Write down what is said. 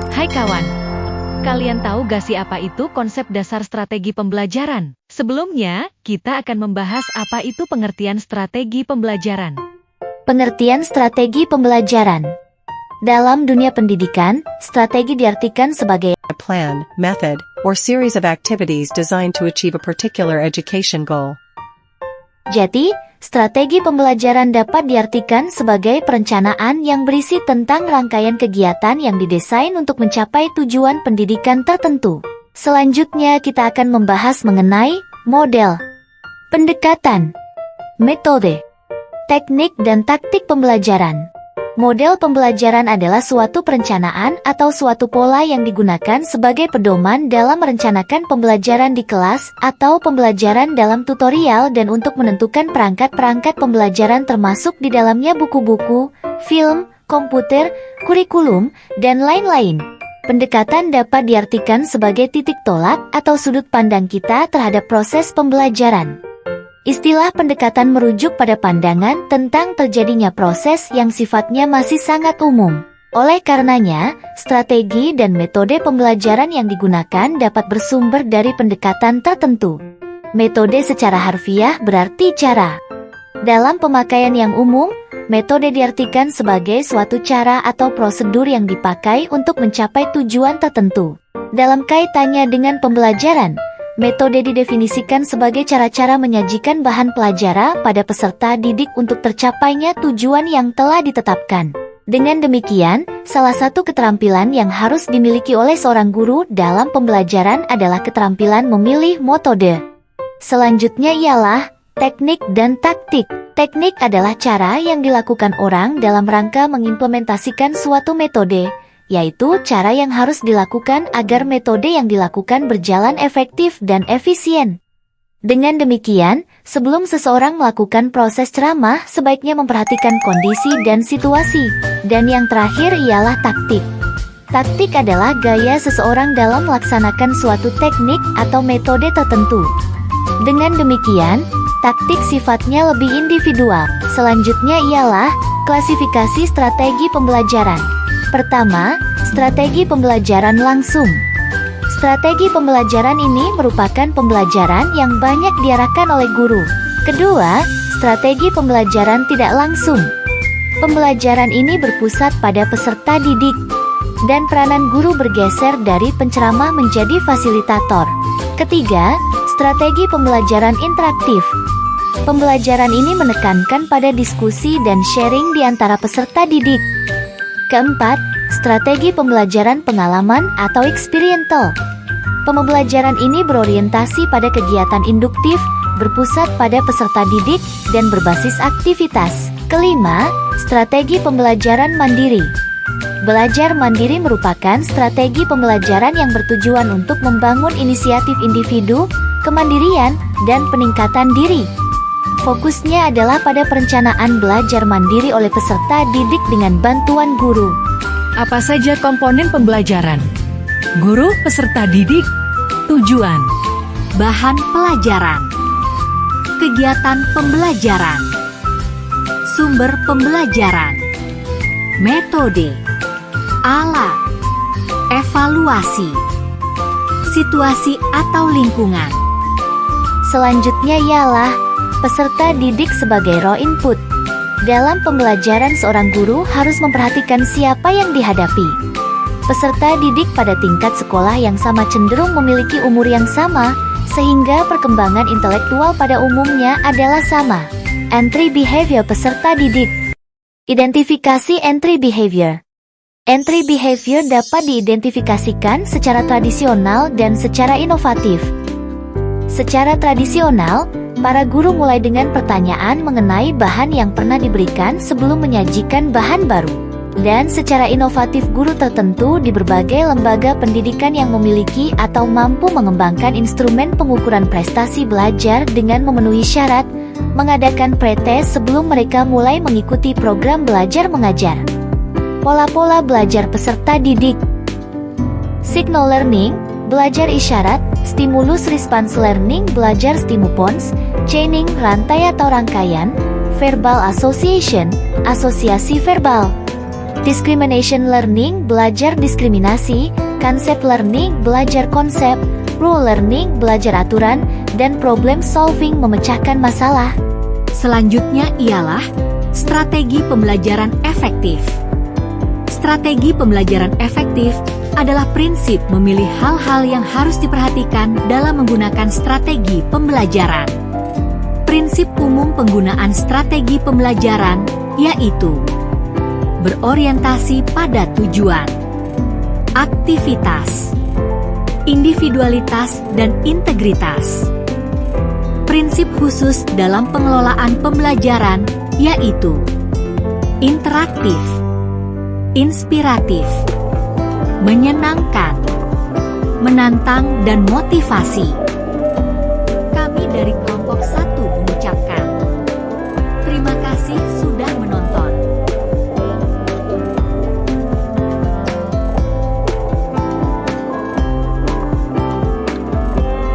Hai kawan, kalian tahu gak sih apa itu konsep dasar strategi pembelajaran? Sebelumnya, kita akan membahas apa itu pengertian strategi pembelajaran. Pengertian strategi pembelajaran. Dalam dunia pendidikan, strategi diartikan sebagai a plan, method, or series of activities designed to achieve a particular education goal. Jadi, strategi pembelajaran dapat diartikan sebagai perencanaan yang berisi tentang rangkaian kegiatan yang didesain untuk mencapai tujuan pendidikan tertentu. Selanjutnya kita akan membahas mengenai model, pendekatan, metode, teknik dan taktik pembelajaran. Model pembelajaran adalah suatu perencanaan atau suatu pola yang digunakan sebagai pedoman dalam merencanakan pembelajaran di kelas atau pembelajaran dalam tutorial dan untuk menentukan perangkat-perangkat pembelajaran termasuk di dalamnya buku-buku, film, komputer, kurikulum, dan lain-lain. Pendekatan dapat diartikan sebagai titik tolak atau sudut pandang kita terhadap proses pembelajaran. Istilah pendekatan merujuk pada pandangan tentang terjadinya proses yang sifatnya masih sangat umum. Oleh karenanya, strategi dan metode pembelajaran yang digunakan dapat bersumber dari pendekatan tertentu. Metode secara harfiah berarti cara. Dalam pemakaian yang umum, metode diartikan sebagai suatu cara atau prosedur yang dipakai untuk mencapai tujuan tertentu. Dalam kaitannya dengan pembelajaran, metode didefinisikan sebagai cara-cara menyajikan bahan pelajaran pada peserta didik untuk tercapainya tujuan yang telah ditetapkan. Dengan demikian, salah satu keterampilan yang harus dimiliki oleh seorang guru dalam pembelajaran adalah keterampilan memilih metode. Selanjutnya ialah teknik dan taktik. Teknik adalah cara yang dilakukan orang dalam rangka mengimplementasikan suatu metode, yaitu cara yang harus dilakukan agar metode yang dilakukan berjalan efektif dan efisien. Dengan demikian, sebelum seseorang melakukan proses ceramah, sebaiknya memperhatikan kondisi dan situasi. Dan yang terakhir ialah taktik. Taktik adalah gaya seseorang dalam melaksanakan suatu teknik atau metode tertentu. Dengan demikian, taktik sifatnya lebih individual. Selanjutnya ialah klasifikasi strategi pembelajaran. Pertama, strategi pembelajaran langsung. Strategi pembelajaran ini merupakan pembelajaran yang banyak diarahkan oleh guru. Kedua, strategi pembelajaran tidak langsung. Pembelajaran ini berpusat pada peserta didik, dan peranan guru bergeser dari penceramah menjadi fasilitator. Ketiga, strategi pembelajaran interaktif. Pembelajaran ini menekankan pada diskusi dan sharing di antara peserta didik. Keempat, strategi pembelajaran pengalaman atau experiential. Pembelajaran ini berorientasi pada kegiatan induktif, berpusat pada peserta didik, dan berbasis aktivitas. Kelima, strategi pembelajaran mandiri. Belajar mandiri merupakan strategi pembelajaran yang bertujuan untuk membangun inisiatif individu, kemandirian, dan peningkatan diri. Fokusnya adalah pada perencanaan belajar mandiri oleh peserta didik dengan bantuan guru. Apa saja komponen pembelajaran? Guru, peserta didik, tujuan, Bahan pelajaran, kegiatan pembelajaran, sumber pembelajaran, metode, alat, evaluasi, situasi atau lingkungan. Selanjutnya ialah peserta didik sebagai raw input. Dalam pembelajaran, seorang guru harus memperhatikan siapa yang dihadapi. Peserta didik pada tingkat sekolah yang sama cenderung memiliki umur yang sama, sehingga perkembangan intelektual pada umumnya adalah sama. Entry behavior peserta didik. Identifikasi entry behavior. Entry behavior dapat diidentifikasikan secara tradisional dan secara inovatif. Secara tradisional, para guru mulai dengan pertanyaan mengenai bahan yang pernah diberikan sebelum menyajikan bahan baru. Dan secara inovatif, guru tertentu di berbagai lembaga pendidikan yang memiliki atau mampu mengembangkan instrumen pengukuran prestasi belajar dengan memenuhi syarat, mengadakan pretest sebelum mereka mulai mengikuti program belajar mengajar. Pola-pola belajar peserta didik. Signal learning, belajar isyarat, stimulus response learning, belajar stimupons, chaining, rantai atau rangkaian, verbal association, asosiasi verbal. Discrimination learning, belajar diskriminasi. Concept learning, belajar konsep. Rule learning, belajar aturan. Dan problem solving, memecahkan masalah. Selanjutnya ialah strategi pembelajaran efektif. Strategi pembelajaran efektif adalah prinsip memilih hal-hal yang harus diperhatikan dalam menggunakan strategi pembelajaran. Prinsip umum penggunaan strategi pembelajaran yaitu berorientasi pada tujuan, aktivitas, individualitas, dan integritas. Prinsip khusus dalam pengelolaan pembelajaran yaitu interaktif, inspiratif, menyenangkan, menantang, dan motivasi. Kami dari kelompok 1